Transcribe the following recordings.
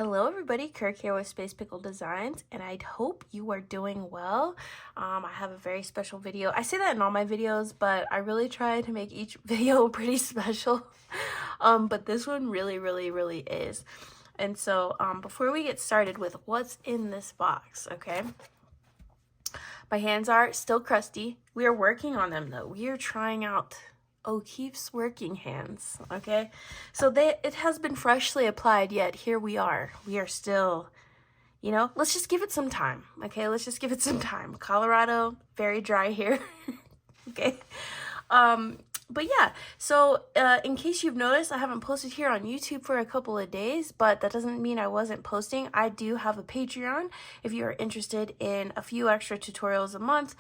Hello everybody, Kirk here with Space Pickle Designs, and I hope you are doing well. I have a very special video. I say that in all my videos, but I really try to make each video pretty special. But this one really is. And so before we get started with what's in this box, okay? My hands are still crusty. We are working on them though. We are trying out O'Keeffe's working hands, okay? So it has been freshly applied, yet here we are. We are still, let's just give it some time, okay? Let's just give it some time. Colorado, very dry here, okay? But yeah, so in case you've noticed, I haven't posted here on YouTube for a couple of days, but that doesn't mean I wasn't posting. I do have a Patreon if you are interested in a few extra tutorials a month,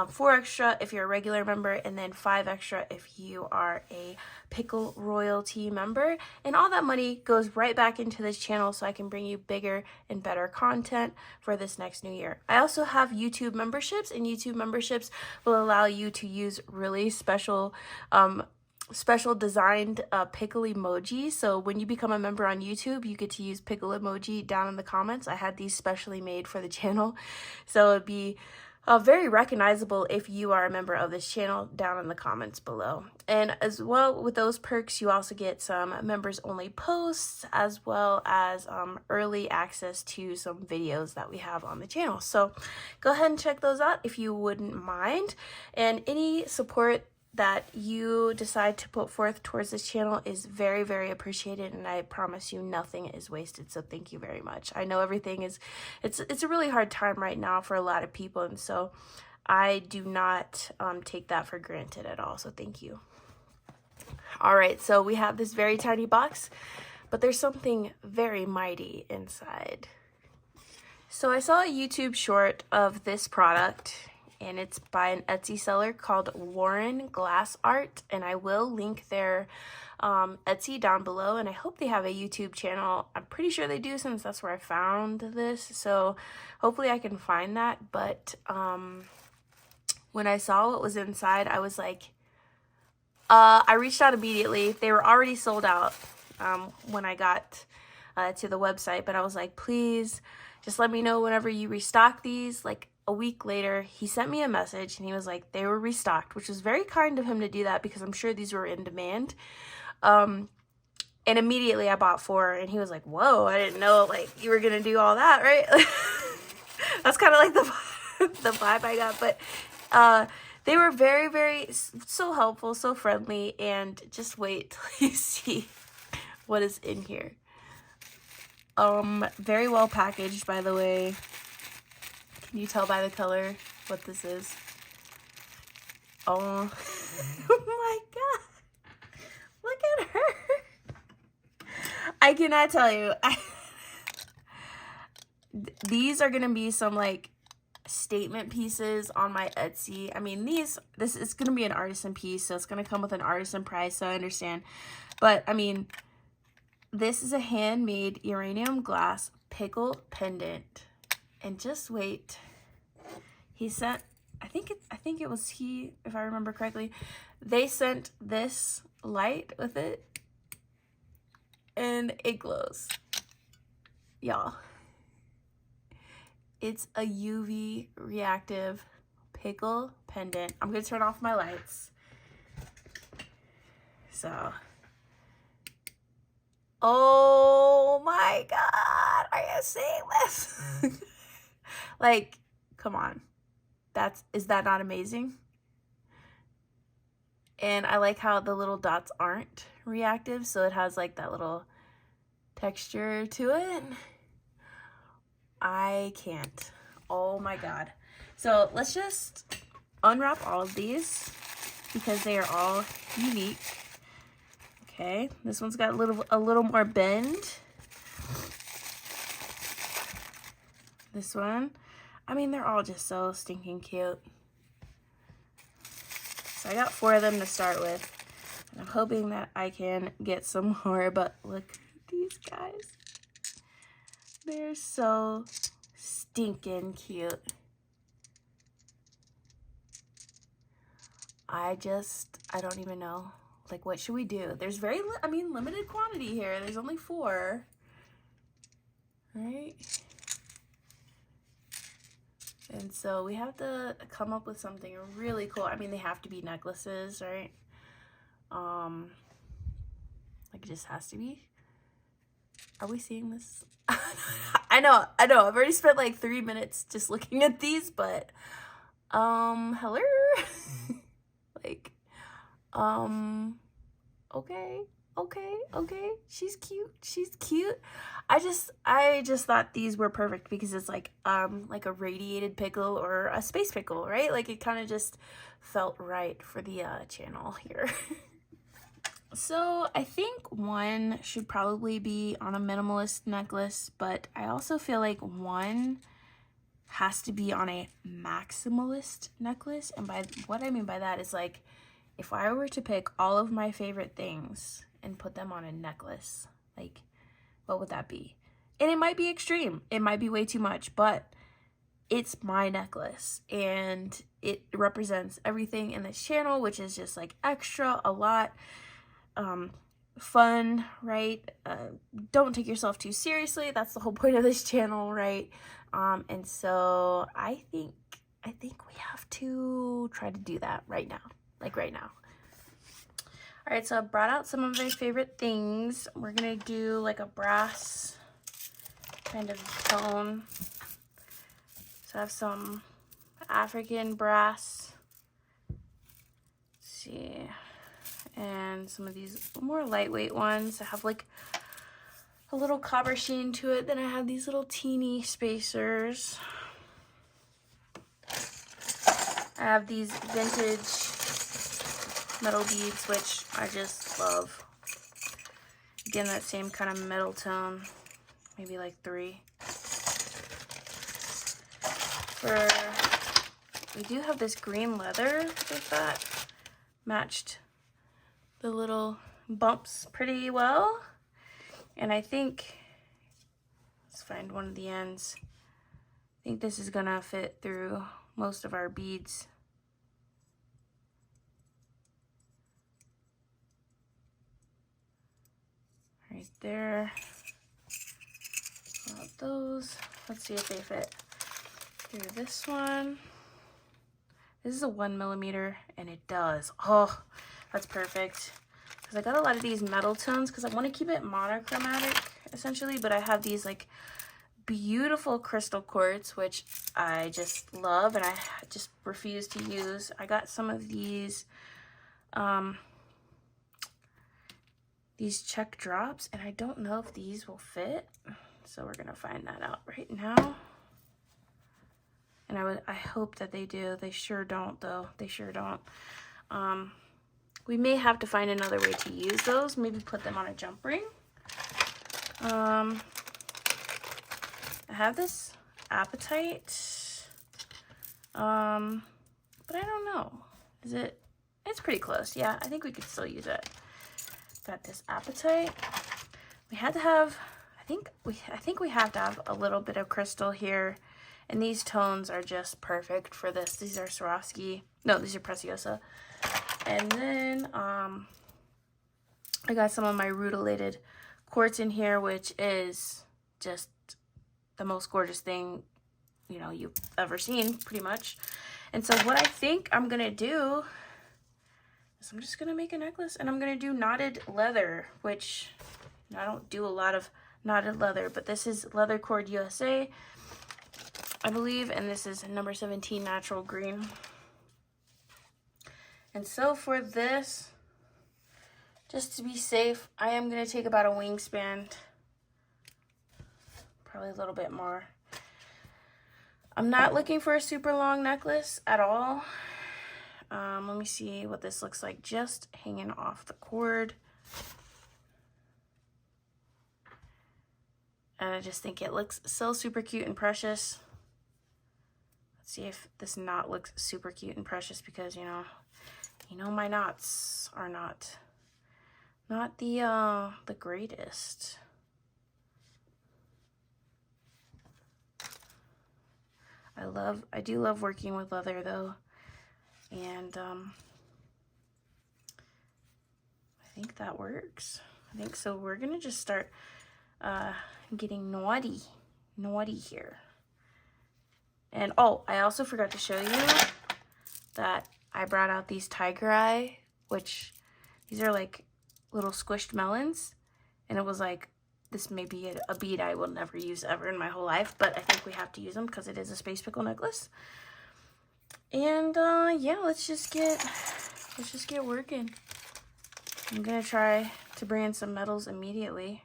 4 extra if you're a regular member, and then 5 extra if you are a Pickle Royalty member. And all that money goes right back into this channel so I can bring you bigger and better content for this next new year. I also have YouTube memberships, and YouTube memberships will allow you to use really special designed pickle emoji. So when you become a member on YouTube, you get to use pickle emoji down in the comments. I had these specially made for the channel, so it'd be very recognizable if you are a member of this channel down in the comments below. And as well, with those perks, you also get some members only posts, as well as early access to some videos that we have on the channel. So go ahead and check those out if you wouldn't mind. And any support that you decide to put forth towards this channel is very appreciated, and I promise you nothing is wasted, so thank you very much. I know everything is, it's a really hard time right now for a lot of people, and so I do not take that for granted at all, so thank you. All right, so we have this very tiny box, but there's something very mighty inside. So I saw a YouTube short of this product, and it's by an Etsy seller called WarrenGlassArt, and I will link their Etsy down below, and I hope they have a YouTube channel. I'm pretty sure they do, since that's where I found this, so hopefully I can find that. But when I saw what was inside, I was like, I reached out immediately. They were already sold out when I got to the website, but I was like, please just let me know whenever you restock these. Like, a week later, he sent me a message, and he was like, they were restocked, which was very kind of him to do that, because I'm sure these were in demand. And immediately I bought 4, and he was like, whoa, I didn't know like you were gonna do all that, right? That's kind of like the vibe I got. But they were very so helpful, so friendly, and just wait till you see what is in here. Very well packaged, by the way. Can you tell by the color what this is? Oh, oh my god. Look at her. I cannot tell you. These are going to be some like statement pieces on my Etsy. I mean, this is going to be an artisan piece, so it's going to come with an artisan price, so I understand. But I mean, this is a handmade uranium glass pickle pendant. And just wait. He sent, I think it was he, if I remember correctly. They sent this light with it, and it glows. Y'all. It's a UV reactive pickle pendant. I'm gonna turn off my lights. So. Oh my god, are you seeing this? Like, come on. Is that not amazing? And I like how the little dots aren't reactive, so it has like that little texture to it. I can't. Oh my god. So let's just unwrap all of these, because they are all unique. Okay, this one's got a little more bend. This one, I mean, they're all just so stinking cute. So I got 4 of them to start with, and I'm hoping that I can get some more, but look at these guys. They're so stinking cute. I don't even know. Like, what should we do? There's limited quantity here. There's only 4. right? And so we have to come up with something really cool. I mean, they have to be necklaces, right? Like it just has to be. Are we seeing this? I know. I've already spent like 3 minutes just looking at these, but hello. Like, okay. She's cute. I just thought these were perfect because it's like a radiated pickle or a space pickle, right? Like it kind of just felt right for the channel here. So I think one should probably be on a minimalist necklace, but I also feel like one has to be on a maximalist necklace. And by what I mean by that is like, if I were to pick all of my favorite things and put them on a necklace, like what would that be? And it might be extreme. It might be way too much, but it's my necklace and it represents everything in this channel, which is just like extra, a lot. Fun, right? Don't take yourself too seriously. That's the whole point of this channel, right? And so I think we have to try to do that right now, like right now. All right, so I brought out some of my favorite things. We're gonna do like a brass kind of tone. So I have some African brass. Let's see. And some of these more lightweight ones that have like a little copper sheen to it. Then I have these little teeny spacers. I have these vintage metal beads, which I just love. Again, that same kind of metal tone, maybe like 3. We do have this green leather with that matched the little bumps pretty well. And I think, let's find one of the ends. I think this is gonna fit through most of our beads. Right there. Got those. Let's see if they fit through this one. This is a 1mm and it does. Oh, that's perfect. Because I got a lot of these metal tones because I want to keep it monochromatic essentially, but I have these like beautiful crystal quartz, which I just love and I just refuse to use. I got some of these check drops and I don't know if these will fit. So we're gonna find that out right now. And I hope that they do. They sure don't though. They sure don't. We may have to find another way to use those. Maybe put them on a jump ring. I have this apatite. But I don't know. It's pretty close. Yeah, I think we could still use it. Got this apatite. We had to have, I think we have to have a little bit of crystal here. And these tones are just perfect for this. These are Swarovski. No, these are Preciosa. And then I got some of my rutilated quartz in here, which is just the most gorgeous thing, you know, you've ever seen, pretty much. And so what I think I'm gonna do is I'm just gonna make a necklace and I'm gonna do knotted leather, which you know, I don't do a lot of knotted leather, but this is Leather Cord USA, I believe, and this is number 17 natural green. And so for this, just to be safe, I am going to take about a wingspan, probably a little bit more. I'm not looking for a super long necklace at all. Let me see what this looks like just hanging off the cord. And I just think it looks so super cute and precious. Let's see if this knot looks super cute and precious because, you know my knots are not the greatest. I do love working with leather though, and I think that works. I think so. We're gonna just start getting naughty naughty here. And oh, I also forgot to show you that I brought out these tiger eye, which these are like little squished melons. And it was like, this may be a bead I will never use ever in my whole life, but I think we have to use them because it is a space pickle necklace. And yeah, let's just get working. I'm gonna try to bring in some metals immediately.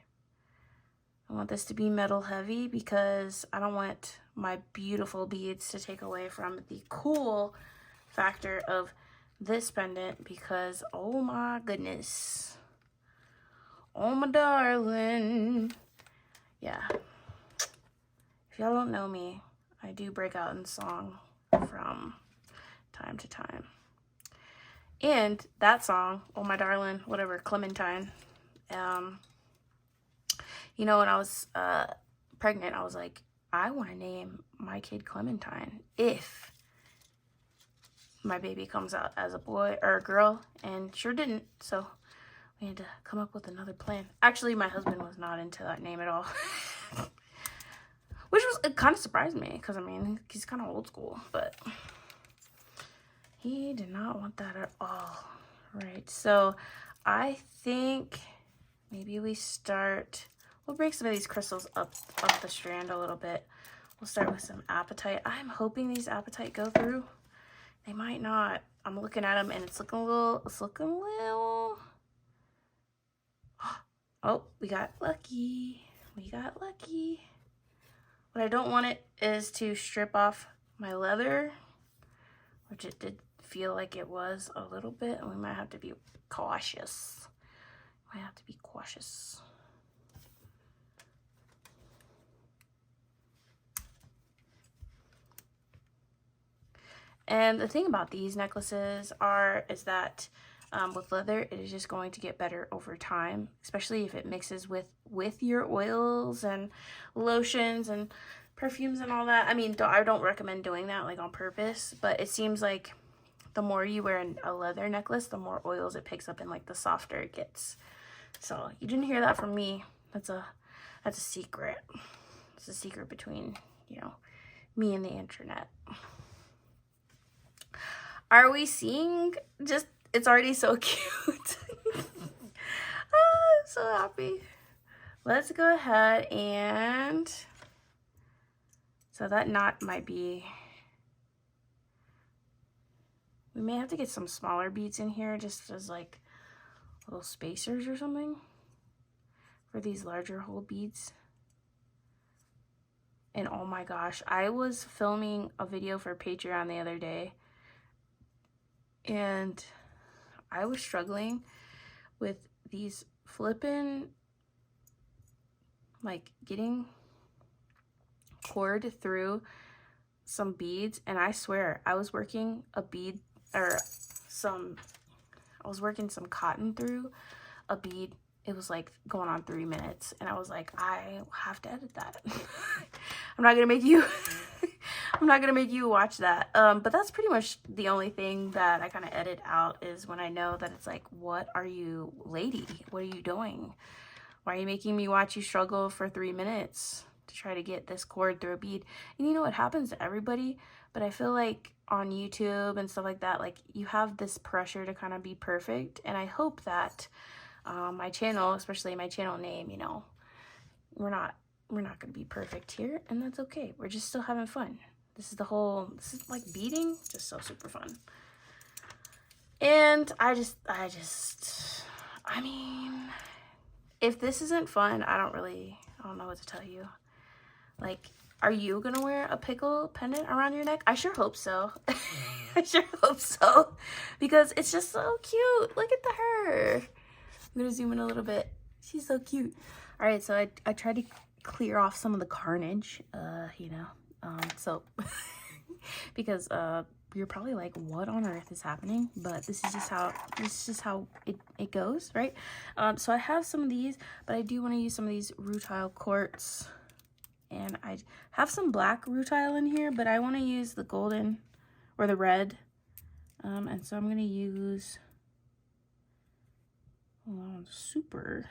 I want this to be metal heavy because I don't want my beautiful beads to take away from the cool factor of this pendant, because oh my goodness. Oh my darling. Yeah. If y'all don't know me, I do break out in song from time to time. And that song, oh my darling, whatever, Clementine. You know, when I was pregnant, I was like, I want to name my kid Clementine if my baby comes out as a boy or a girl, and sure didn't. So we had to come up with another plan. Actually, my husband was not into that name at all. Which was, it kind of surprised me, because I mean, he's kind of old school, but he did not want that at all. Right, so I think maybe we start, we'll break some of these crystals up the strand a little bit. We'll start with some apatite. I'm hoping these apatite go through. They might not. I'm looking at them and it's looking a little, oh, we got lucky. We got lucky. What I don't want it is to strip off my leather, which it did feel like it was a little bit, and we might have to be cautious. And the thing about these necklaces is that with leather, it is just going to get better over time, especially if it mixes with your oils and lotions and perfumes and all that. I mean, I don't recommend doing that like on purpose, but it seems like the more you wear a leather necklace, the more oils it picks up and like the softer it gets. So you didn't hear that from me. That's a secret. It's a secret between, you know, me and the internet. Are we seeing just, it's already so cute. Oh, I'm so happy. Let's go ahead and, so that knot might be, we may have to get some smaller beads in here just as like little spacers or something for these larger hole beads. And oh my gosh, I was filming a video for Patreon the other day, and I was struggling with these flippin', like getting cord through some beads, and I swear I was working a bead or I was working some cotton through a bead. It was like going on 3 minutes, and I was like, I have to edit that. I'm not gonna make you I'm not gonna make you watch that. But that's pretty much the only thing that I kind of edit out, is when I know that it's like, what are you, lady? What are you doing? Why are you making me watch you struggle for 3 minutes to try to get this cord through a bead? And you know, it happens to everybody, but I feel like on YouTube and stuff like that, like you have this pressure to kind of be perfect. And I hope that my channel, especially my channel name, you know, we're not gonna be perfect here, and that's okay. We're just still having fun. This is like beading, just so super fun. And I mean, if this isn't fun, I don't know what to tell you. Like, are you gonna wear a pickle pendant around your neck? I sure hope so. I sure hope so, because it's just so cute. Look at her. I'm gonna zoom in a little bit. She's so cute. All right, so I tried to clear off some of the carnage, you know, so because you're probably like, what on earth is happening? But this is just how it goes, right? So I have some of these, but I do want to use some of these rutile quartz, and I have some black rutile in here, but I want to use the golden or the red, and so I'm going to use, oh, super,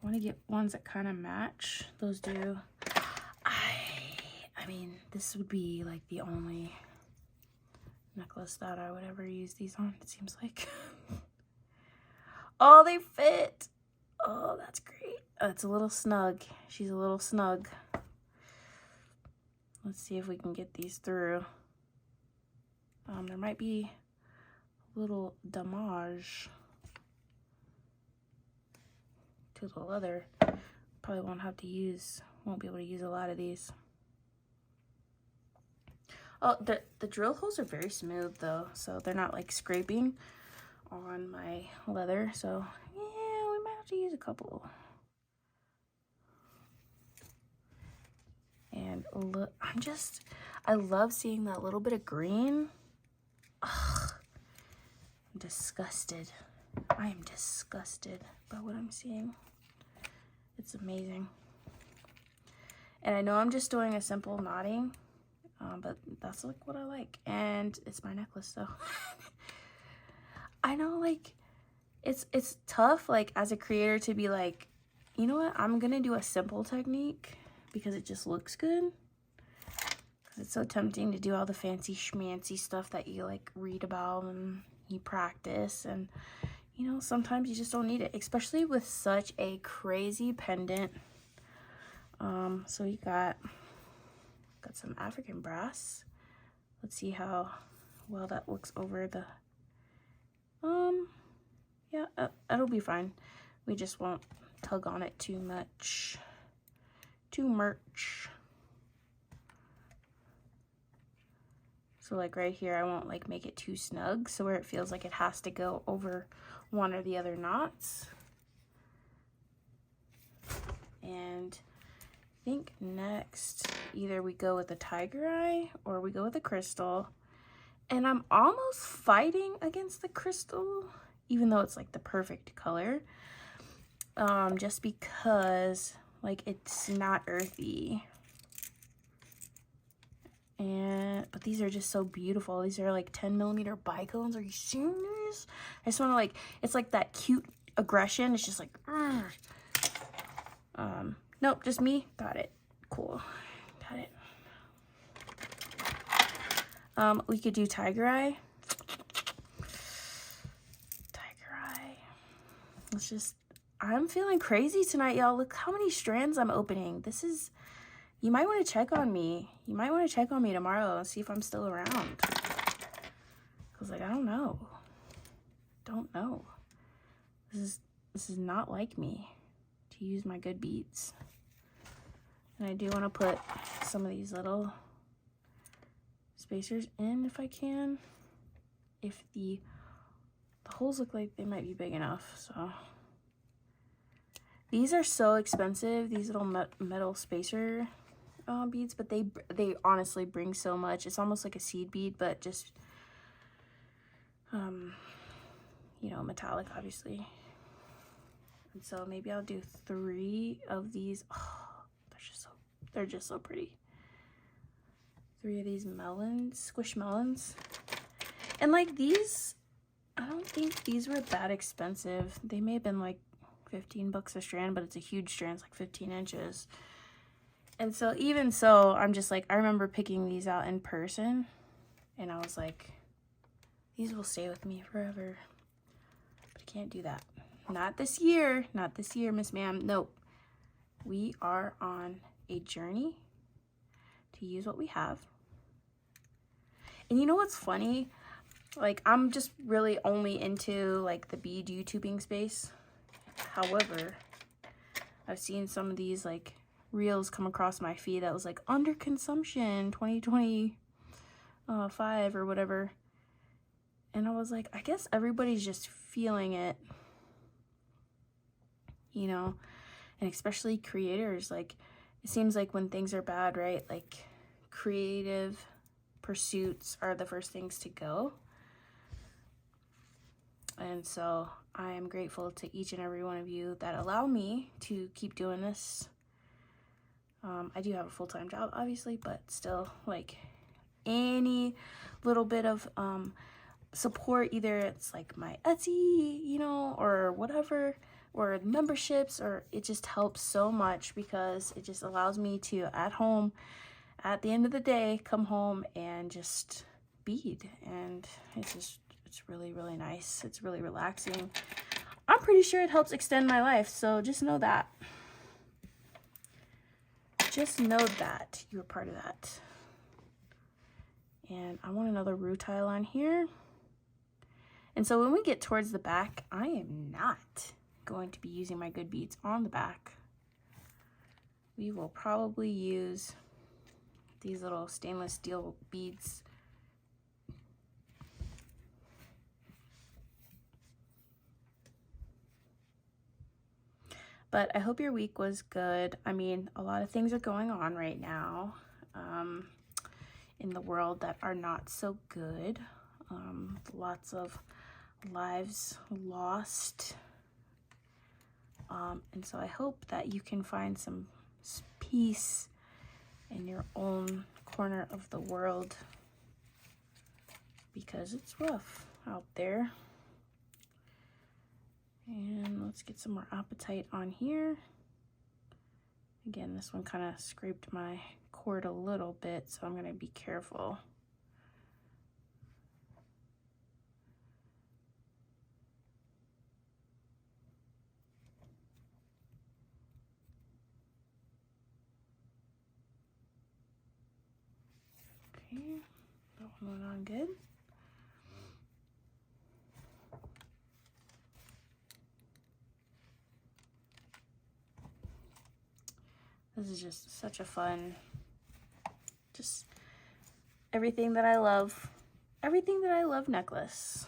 I want to get ones that kind of match. Those do. I mean, this would be like the only necklace that I would ever use these on, it seems like. Oh, they fit. Oh, that's great. Oh, it's a little snug. She's a little snug. Let's see if we can get these through. There might be a little damage to the leather. Probably won't be able to use a lot of these. Oh, the drill holes are very smooth though, so they're not like scraping on my leather. So yeah, we might have to use a couple. And look, I love seeing that little bit of green. Ugh, I'm disgusted. I am disgusted by what I'm seeing. It's amazing. And I know I'm just doing a simple knotting, but that's like what I like. And it's my necklace, so. I know, like, it's tough, like, as a creator to be like, you know what, I'm gonna do a simple technique because it just looks good. Because it's so tempting to do all the fancy schmancy stuff that you, like, read about and you practice. And, you know, sometimes you just don't need it, especially with such a crazy pendant. So you got some African brass. Let's see how well that looks over the, yeah, it'll be fine. We just won't tug on it too much. Too much. So like right here, I won't like make it too snug, so where it feels like it has to go over one or the other knots. And I think next, either we go with a tiger eye or we go with a crystal. And I'm almost fighting against the crystal, even though it's like the perfect color. Just because like it's not earthy. But these are just so beautiful. These are like 10mm bicones. Are you serious? I just want to like, it's like that cute aggression. It's just like, nope, just me. Got it. Cool. Got it. We could do tiger eye. Tiger eye. Let's just, I'm feeling crazy tonight, y'all. Look how many strands I'm opening. This is, you might want to check on me. You might want to check on me tomorrow and see if I'm still around. Because, like, I don't know. Don't know. This is not like me to use my good beads. And I do want to put some of these little spacers in if I can. If the holes look like they might be big enough, so. These are so expensive, these little metal spacer beads, but they honestly bring so much. It's almost like a seed bead, but just, you know, metallic, obviously. And so maybe I'll do 3 of these. Oh, they're just so pretty. 3 of these melons, squish melons. And like these, I don't think these were that expensive. They may have been like 15 bucks a strand, but it's a huge strand. It's like 15 inches. And so even so, I'm just like, I remember picking these out in person and I was like, these will stay with me forever. But I can't do that. Not this year. Not this year, Miss Ma'am. Nope. We are on a journey to use what we have. And you know what's funny? Like, I'm just really only into like the bead YouTubing space. However, I've seen some of these like reels come across my feed that was like under consumption 2025 or whatever. And I was like, I guess everybody's just feeling it, you know, and especially creators. Like, it seems like when things are bad, right? Like, creative pursuits are the first things to go. And so I am grateful to each and every one of you that allow me to keep doing this. I do have a full-time job, obviously, but still, like, any little bit of support, either it's like my Etsy, you know, or whatever or memberships, or it just helps so much because it just allows me to at home at the end of the day come home and just bead, and it's really, really nice. It's really relaxing. I'm pretty sure it helps extend my life, so just know that. Just know that you're part of that. And I want another roux tile on here. And so when we get towards the back, I am not going to be using my good beads on the back. We will probably use these little stainless steel beads. But I hope your week was good. I mean, a lot of things are going on right now in the world that are not so good. Lots of lives lost. And so I hope that you can find some peace in your own corner of the world, because it's rough out there. And let's get some more apatite on here. Again, this one kind of scraped my cord a little bit, so I'm going to be careful. Okay, that one went on good. This is just such a fun, just everything that I love necklace.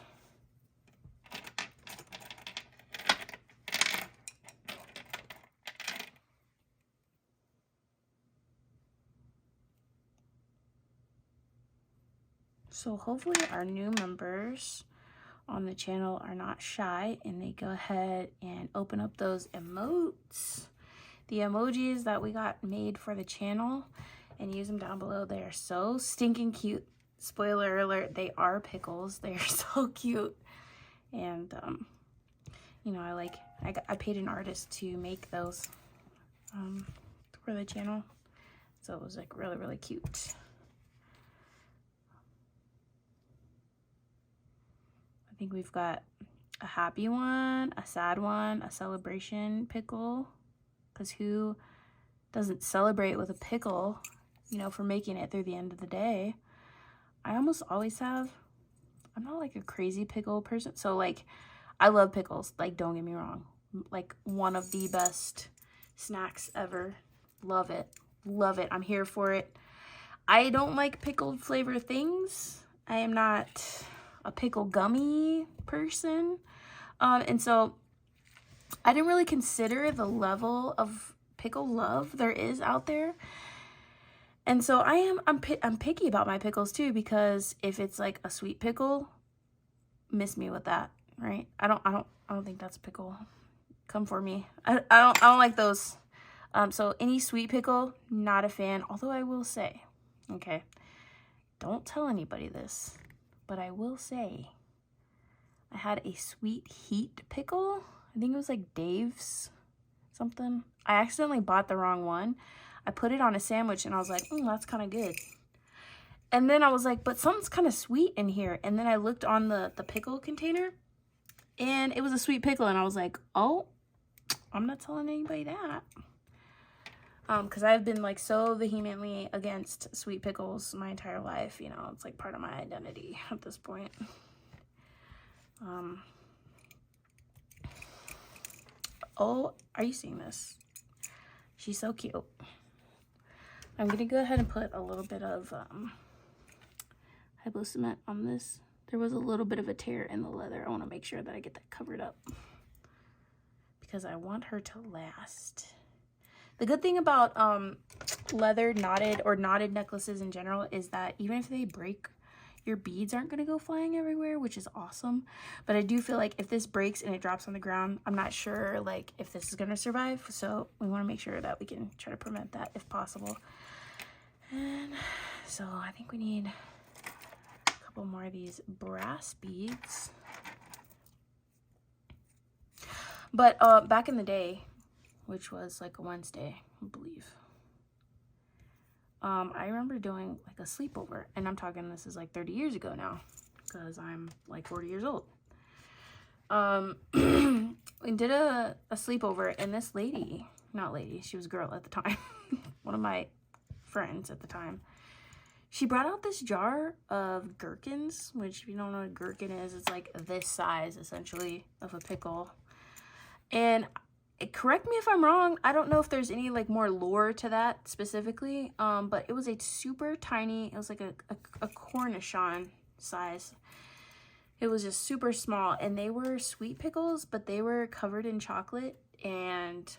So hopefully our new members on the channel are not shy and they go ahead and open up those emotes. The emojis that we got made for the channel, and use them down below. They are so stinking cute. Spoiler alert, they are pickles. They are so cute. And you know, I paid an artist to make those for the channel, so it was like really, really cute. I think we've got a happy one, a sad one, a celebration pickle, because who doesn't celebrate with a pickle, you know, for making it through the end of the day. I almost always have, I'm not like a crazy pickle person, so like I love pickles, like don't get me wrong, like one of the best snacks ever. Love it, I'm here for it. I don't like pickled flavor things. I am not a pickle gummy person, and so I didn't really consider the level of pickle love there is out there. And so I'm picky about my pickles too, because if it's like a sweet pickle, miss me with that, right? I don't think that's a pickle. Come for me. I don't like those. So any sweet pickle, not a fan. Although I will say, okay, don't tell anybody this, but I will say I had a sweet heat pickle. I think it was like Dave's something. I accidentally bought the wrong one. I put it on a sandwich and I was like, that's kind of good. And then I was like, but something's kind of sweet in here. And then I looked on the pickle container and it was a sweet pickle. And I was like, oh, I'm not telling anybody that. Because I've been like so vehemently against sweet pickles my entire life. You know, it's like part of my identity at this point. Oh, are you seeing this? She's so cute. I'm gonna go ahead and put a little bit of Hypo cement on this. There was a little bit of a tear in the leather. I want to make sure that I get that covered up because I want her to last. The good thing about leather knotted necklaces in general is that even if they break, your beads aren't going to go flying everywhere, which is awesome. But I do feel like if this breaks and it drops on the ground, I'm not sure like if this is going to survive. So we want to make sure that we can try to prevent that if possible. And so I think we need a couple more of these brass beads. But back in the day, which was like a Wednesday, I believe, I remember doing like a sleepover, and I'm talking, this is like 30 years ago now, because I'm like 40 years old. We did a sleepover, and this lady, not lady, she was a girl at the time, one of my friends at the time, she brought out this jar of gherkins, which if you don't know what a gherkin is, it's like this size essentially of a pickle. And correct me if I'm wrong, I don't know if there's any like more lore to that specifically, but it was a super tiny, it was like a cornichon size. It was just super small, and they were sweet pickles, but they were covered in chocolate. And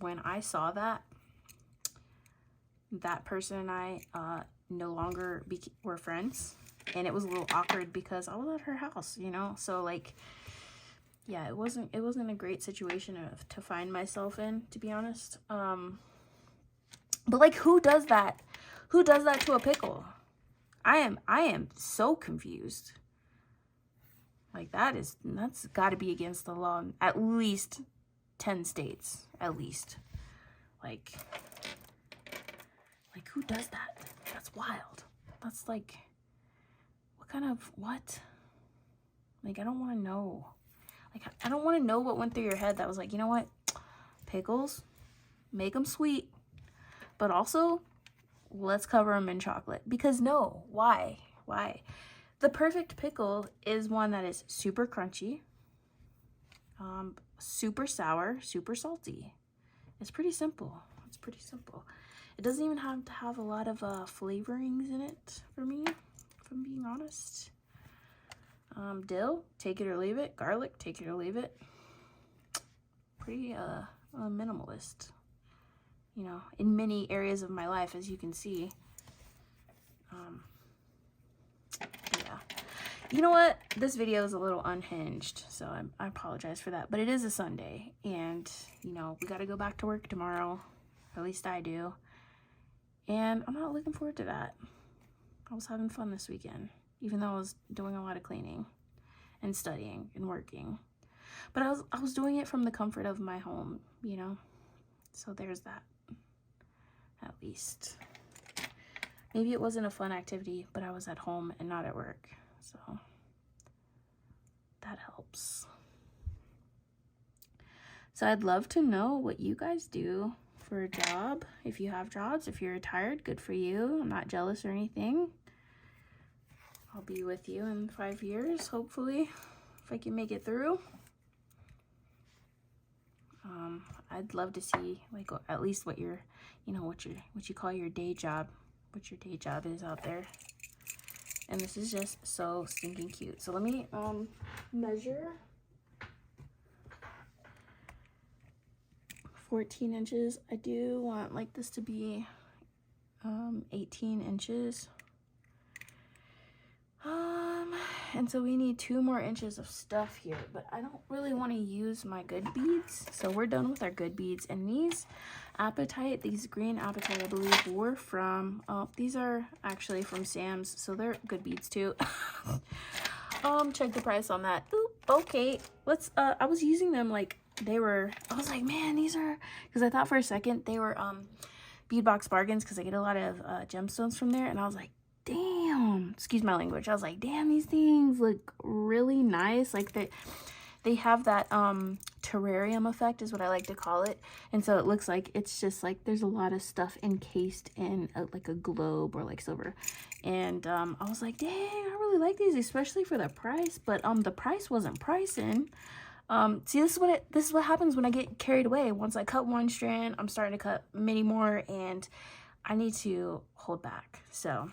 when I saw that, that person and I no longer were friends, and it was a little awkward because I was at her house, you know. So like, yeah, it wasn't a great situation to find myself in, to be honest. But like, who does that? Who does that to a pickle? I am so confused. Like, that's got to be against the law in at least 10 states, at least. Like who does that? That's wild. That's like, what? Like, I don't want to know. Like, I don't want to know what went through your head that was like, you know what? Pickles, make them sweet, but also let's cover them in chocolate. Because no, why? The perfect pickle is one that is super crunchy, super sour, super salty. It's pretty simple. It doesn't even have to have a lot of flavorings in it for me, if I'm being honest. Dill, take it or leave it. Garlic, take it or leave it. Pretty minimalist, you know, in many areas of my life, as you can see. Yeah. You know what? This video is a little unhinged, so I apologize for that. But it is a Sunday, and, you know, we got to go back to work tomorrow. At least I do. And I'm not looking forward to that. I was having fun this weekend, even though I was doing a lot of cleaning and studying and working. But I was doing it from the comfort of my home, you know? So there's that, at least. Maybe it wasn't a fun activity, but I was at home and not at work. So that helps. So I'd love to know what you guys do for a job. If you have jobs, if you're retired, good for you. I'm not jealous or anything. I'll be with you in 5 years, hopefully, if I can make it through. I'd love to see, like, at least what your, you know, what you call your day job, what your day job is out there. And this is just so stinking cute. So let me measure. 14 inches. I do want like this to be 18 inches. And so we need 2 more inches of stuff here, but I don't really want to use my good beads. So we're done with our good beads. And these apatite, these green apatite, I believe were from, these are actually from Sam's, so they're good beads too. Check the price on that. Oop, okay, let's, I was using them like they were, I was like, man, these are, because I thought for a second they were bead box bargains, because I get a lot of gemstones from there, and I was like, damn, excuse my language, I was like, damn, these things look really nice. Like they have that terrarium effect is what I like to call it. And so it looks like it's just like there's a lot of stuff encased in like a globe or like silver. And I was like, dang, I really like these, especially for the price. But the price wasn't pricing. See, this is what happens when I get carried away. Once I cut one strand, I'm starting to cut many more, and I need to hold back. So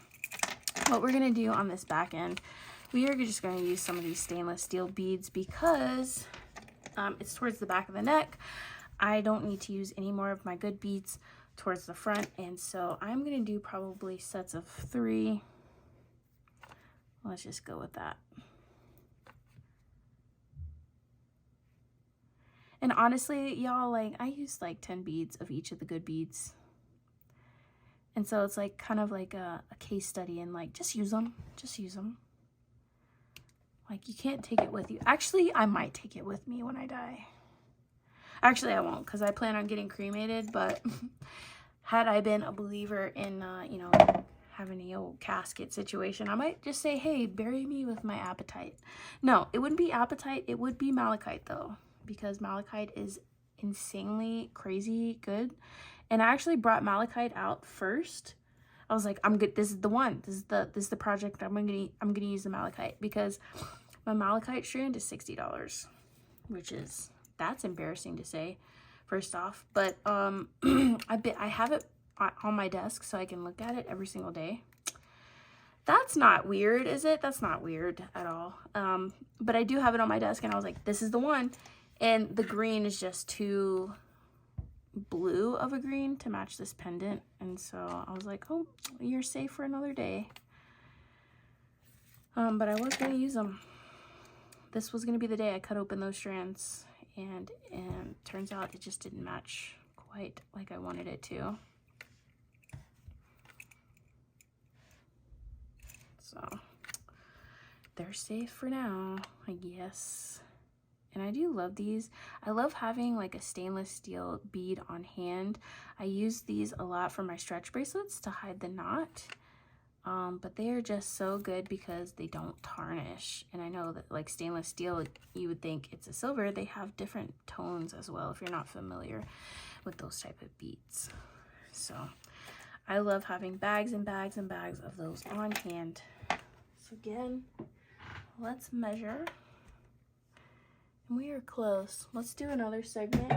what we're gonna do on this back end, we are just going to use some of these stainless steel beads because it's towards the back of the neck. I don't need to use any more of my good beads towards the front, and so I'm going to do probably sets of 3. Let's just go with that. And honestly, y'all, like, I used like 10 beads of each of the good beads. And so it's like kind of like a case study, and like, just use them. Just use them. Like, you can't take it with you. Actually, I might take it with me when I die. Actually, I won't, because I plan on getting cremated, but had I been a believer in, you know, having a old casket situation, I might just say, hey, bury me with my apatite. No, it wouldn't be apatite. It would be malachite, though, because malachite is insanely crazy good. And I actually brought malachite out first. I was like, I'm good. This is the one. This is the project I'm gonna use the malachite, because my malachite strand is $60, which is, that's embarrassing to say, first off. But I have it on my desk so I can look at it every single day. That's not weird, is it? That's not weird at all. But I do have it on my desk, and I was like, this is the one. And the green is just too blue of a green to match this pendant, and so I was like, oh, you're safe for another day. But I was gonna use them. This was gonna be the day I cut open those strands, and turns out it just didn't match quite like I wanted it to. So they're safe for now, I guess. And I do love these. I love having like a stainless steel bead on hand. I use these a lot for my stretch bracelets to hide the knot. But they are just so good because they don't tarnish. And I know that like stainless steel, you would think it's a silver. They have different tones as well if you're not familiar with those type of beads. So I love having bags and bags and bags of those on hand. So again, let's measure. We are close. Let's do another segment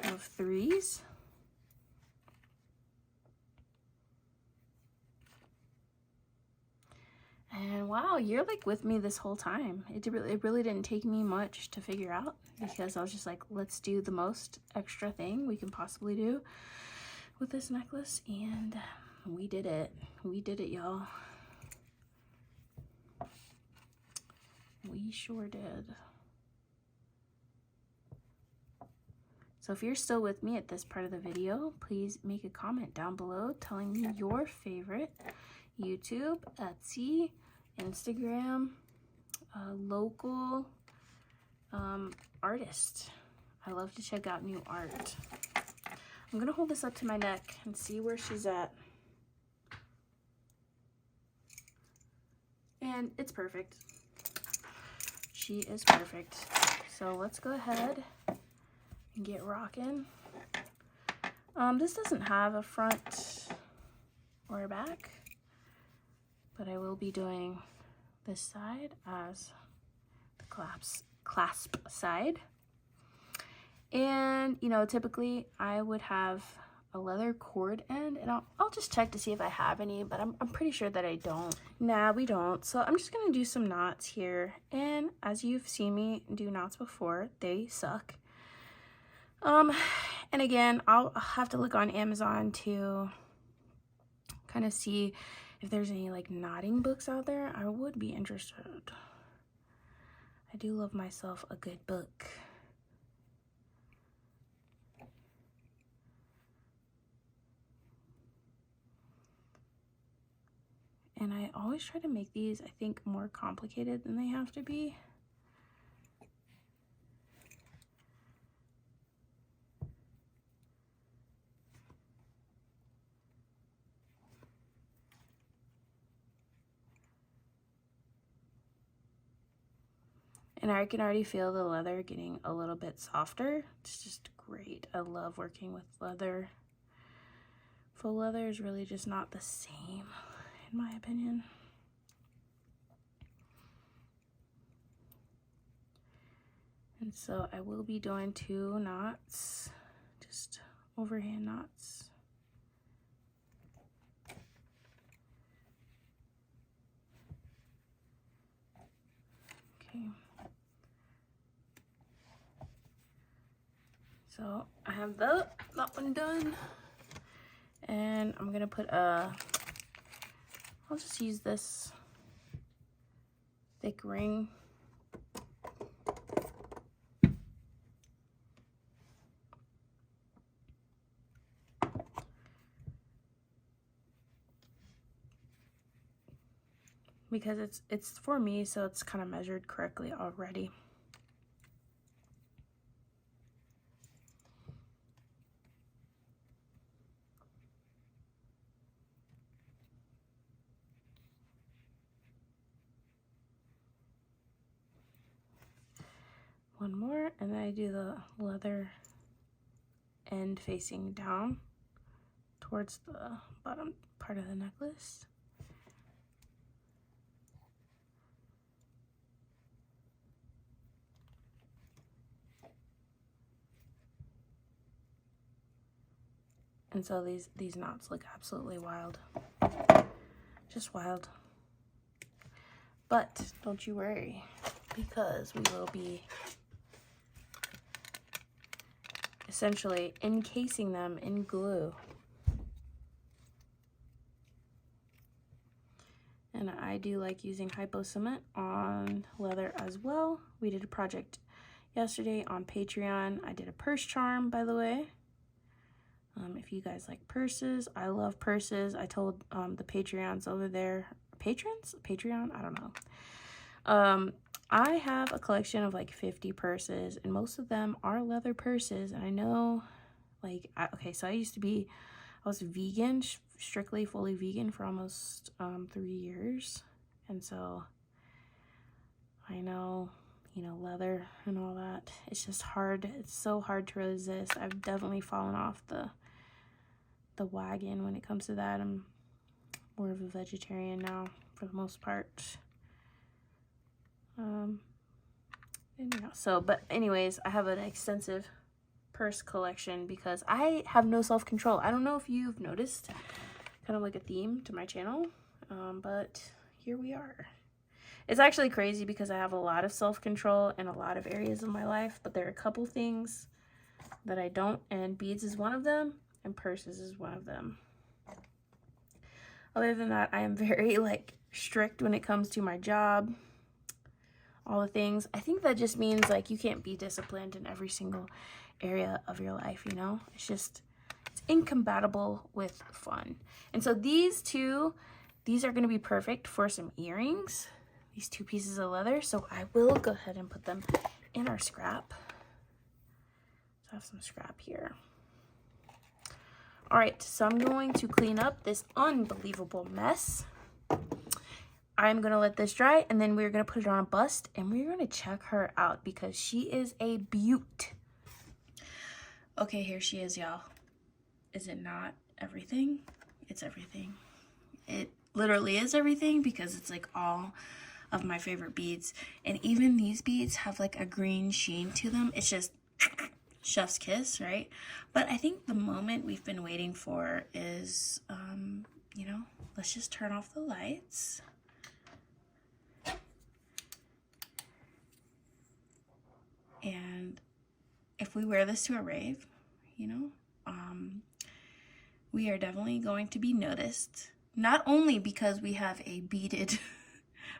of threes. And wow, you're like with me this whole time. It really didn't take me much to figure out, because I was just like, let's do the most extra thing we can possibly do with this necklace. And we did it. We did it, y'all. We sure did. So if you're still with me at this part of the video, please make a comment down below telling me your favorite YouTube, Etsy, Instagram, local artist. I love to check out new art. I'm gonna hold this up to my neck and see where she's at. And it's perfect. She is perfect. So let's go ahead and get rocking. This doesn't have a front or a back, but I will be doing this side as the clasp side. And you know, typically I would have a leather cord end, and I'll just check to see if I have any, but I'm pretty sure that I don't. Nah, we don't. So I'm just gonna do some knots here, and as you've seen me do knots before, they suck. And again, I'll have to look on Amazon to kind of see if there's any like knotting books out there. I would be interested. I do love myself a good book. And I always try to make these, I think, more complicated than they have to be. And I can already feel the leather getting a little bit softer. It's just great. I love working with leather. Faux leather is really just not the same, in my opinion. And so I will be doing 2 knots, just overhand knots. Okay. So I have that one done. And I'm gonna put I'll just use this thick ring. Because it's for me, so it's kind of measured correctly already. one more, and then I do the leather end facing down towards the bottom part of the necklace. And so these knots look absolutely wild. Just wild. But don't you worry, because we will be essentially encasing them in glue. And I do like using hypo cement on leather as well. We did a project yesterday on Patreon. I did a purse charm, by the way. If you guys like purses, I love purses. I told the Patreons over there, patrons? Patreon? I don't know. I have a collection of like 50 purses, and most of them are leather purses. And I know, like, okay, so I was vegan, strictly fully vegan for almost 3 years. And so I know, you know, leather and all that, it's just hard. It's so hard to resist. I've definitely fallen off the wagon when it comes to that. I'm more of a vegetarian now for the most part. But anyways, I have an extensive purse collection because I have no self-control. I don't know if you've noticed, kind of like a theme to my channel, but here we are. It's actually crazy because I have a lot of self-control in a lot of areas of my life, but there are a couple things that I don't, and beads is one of them, and purses is one of them. Other than that, I am very like strict when it comes to my job, all the things. I think that just means like you can't be disciplined in every single area of your life, you know? It's incompatible with fun. And so these are going to be perfect for some earrings, these 2 pieces of leather. So I will go ahead and put them in our scrap. So I have some scrap here. All right, so I'm going to clean up this unbelievable mess. I'm going to let this dry, and then we're going to put it on a bust, and we're going to check her out because she is a beaut. Okay, here she is, y'all. Is it not everything? It's everything. It literally is everything because it's like all of my favorite beads. And even these beads have like a green sheen to them. It's just chef's kiss, right? But I think the moment we've been waiting for is, you know, let's just turn off the lights. And if we wear this to a rave, you know, we are definitely going to be noticed. Not only because we have a beaded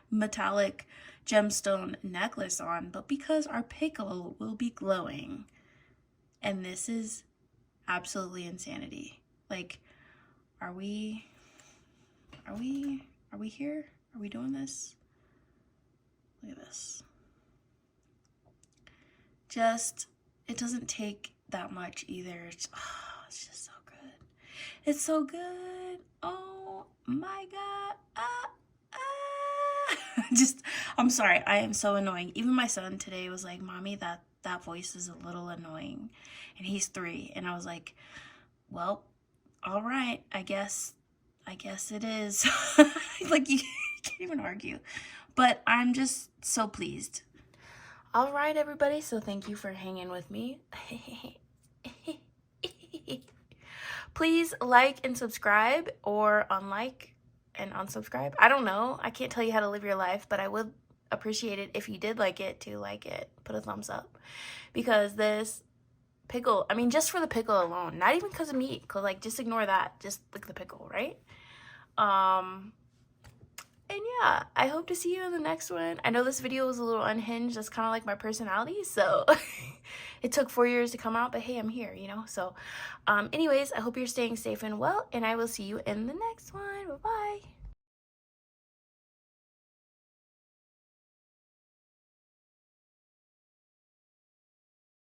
metallic gemstone necklace on, but because our pickle will be glowing. And this is absolutely insanity. Like, are we here? Are we doing this? Look at this. It doesn't take that much either. It's just so good. It's so good. Oh my God. I'm sorry. I am so annoying. Even my son today was like, Mommy, that voice is a little annoying. And he's 3. And I was like, well, all right. I guess it is. Like, you can't even argue. But I'm just so pleased. All right, everybody. So thank you for hanging with me. Please like and subscribe, or unlike and unsubscribe. I don't know. I can't tell you how to live your life, but I would appreciate it if you did like it to like it. Put a thumbs up. Because this pickle, I mean, just for the pickle alone, not even because of me, because like just ignore that. Just look at the pickle, right? And yeah, I hope to see you in the next one. I know this video was a little unhinged. That's kind of like my personality. So it took 4 years to come out, but hey, I'm here, you know? So anyways, I hope you're staying safe and well, and I will see you in the next one. Bye-bye.